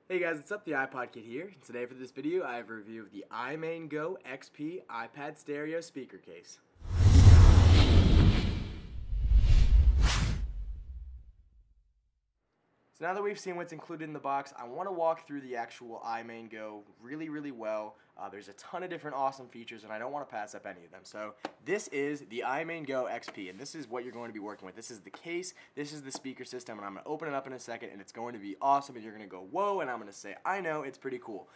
Hey guys, what's up? The iPodKid here. Today for this video, I have a review of the iMain Go XP iPad stereo speaker case. So now that we've seen what's included in the box, I want to walk through the actual iMain Go really well. There's a ton of different awesome features and I don't want to pass up any of them. So this is the iMain Go XP and this is what you're going to be working with. This is the case, this is the speaker system, and I'm going to open it up in a second and it's going to be awesome and you're going to go whoa, and I'm going to say I know, it's pretty cool.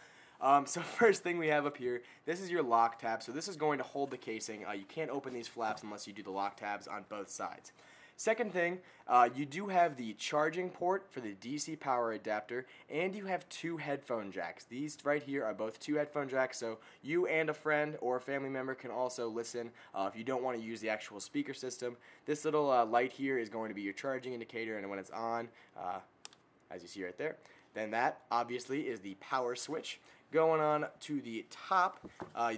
So first thing we have up here, this is your lock tab. So this is going to hold the casing. You can't open these flaps unless you do the lock tabs on both sides. Second thing, you do have the charging port for the DC power adapter, and you have two headphone jacks. These right here are both two headphone jacks, so you and a friend or a family member can also listen if you don't want to use the actual speaker system. This little light here is going to be your charging indicator, and when it's on, as you see right there, then that obviously is the power switch. Going on to the top,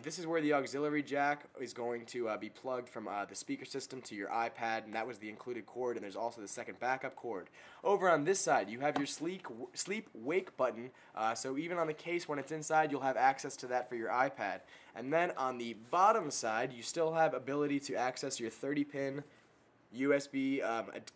this is where the auxiliary jack is going to be plugged from the speaker system to your iPad, and that was the included cord, and there's also the second backup cord. Over on this side, you have your sleep wake button, so even on the case when it's inside, you'll have access to that for your iPad. And then on the bottom side, you still have ability to access your 30-pin USB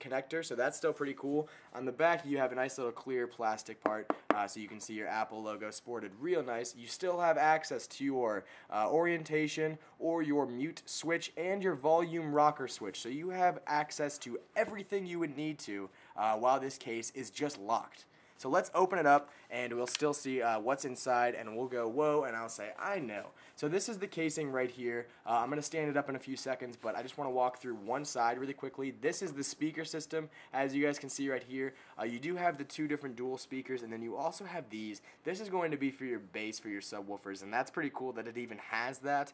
connector, so that's still pretty cool. On the back you have a nice little clear plastic part so you can see your Apple logo sported real nice. You still have access to your orientation or your mute switch and your volume rocker switch, so you have access to everything you would need to while this case is just locked. So let's open it up and we'll still see what's inside, and we'll go whoa, and I'll say I know. So this is the casing right here. I'm going to stand it up in a few seconds, but I just want to walk through one side really quickly. This is the speaker system. As you guys can see right here, you do have the two different dual speakers, and then you also have these. This is going to be for your bass, for your subwoofers, and that's pretty cool that it even has that.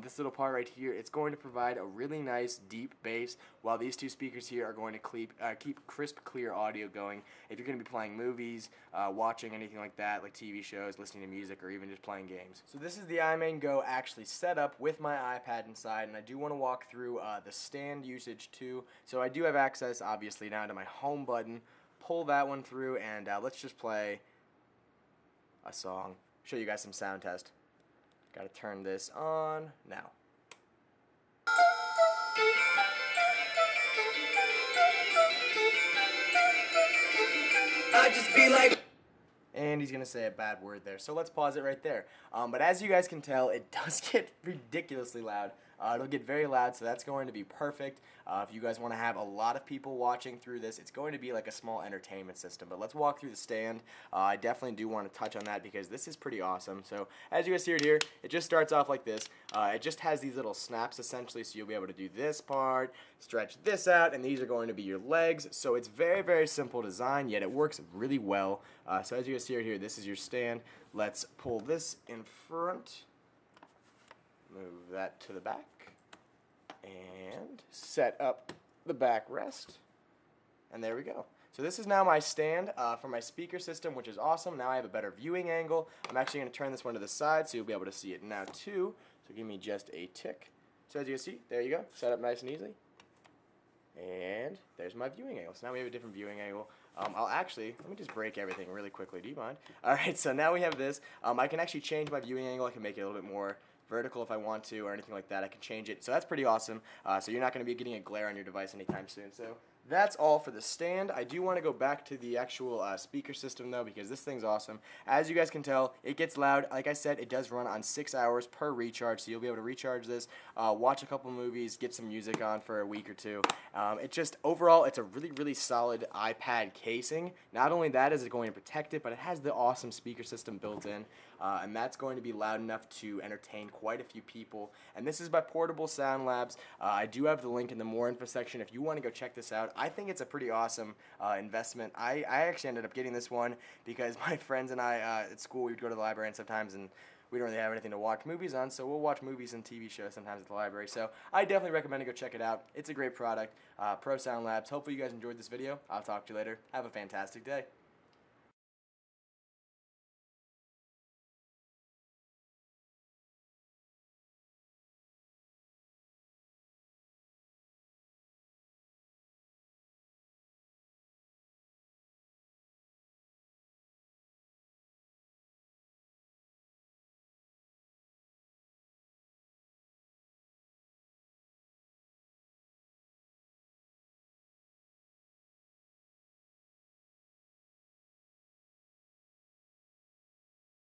This little part right here, it's going to provide a really nice deep bass, while these two speakers here are going to keep crisp, clear audio going if you're going to be playing movies, watching anything like that, like TV shows, listening to music, or even just playing games. So this is the iMain Go actually set up with my iPad inside, and I do want to walk through the stand usage too. So I do have access, obviously, now to my home button. Pull that one through, and let's just play a song. Show you guys some sound test. Got to turn this on now. I just be like, and he's going to say a bad word there, so let's pause it right there. But as you guys can tell, it does get ridiculously loud. It'll get very loud, so that's going to be perfect. If you guys want to have a lot of people watching through this, it's going to be like a small entertainment system. But let's walk through the stand. I definitely do want to touch on that because this is pretty awesome. So as you guys see it here, it just starts off like this. It just has these little snaps essentially, so you'll be able to do this part, stretch this out, and these are going to be your legs. So it's very simple design, yet it works really well. So as you guys see it here, this is your stand. Let's pull this in front. Move that to the back and set up the backrest, and there we go. So this is now my stand for my speaker system, which is awesome. Now I have a better viewing angle. I'm actually going to turn this one to the side so you'll be able to see it now too. So give me just a tick. So as you can see, there you go, set up nice and easy. And there's my viewing angle. So now we have a different viewing angle. let me just break everything really quickly. Do you mind? Alright, so now we have this. I can actually change my viewing angle. I can make it a little bit more vertical if I want to, or anything like that. I can change it. So that's pretty awesome. So you're not going to be getting a glare on your device anytime soon. So that's all for the stand. I do want to go back to the actual speaker system though, because this thing's awesome. As you guys can tell, it gets loud. Like I said, it does run on 6 hours per recharge, so you'll be able to recharge this, watch a couple movies, get some music on for a week or two. Overall, it's a really solid iPad casing. Not only that is it going to protect it, but it has the awesome speaker system built in, and that's going to be loud enough to entertain quite a few people. And this is by Portable Sound Labs. I do have the link in the more info section if you want to go check this out. I think it's a pretty awesome investment. I actually ended up getting this one because my friends and I at school, we would go to the library and sometimes we don't really have anything to watch movies on, so we'll watch movies and TV shows sometimes at the library. So I definitely recommend to go check it out. It's a great product. Pro Sound Labs. Hopefully you guys enjoyed this video. I'll talk to you later. Have a fantastic day.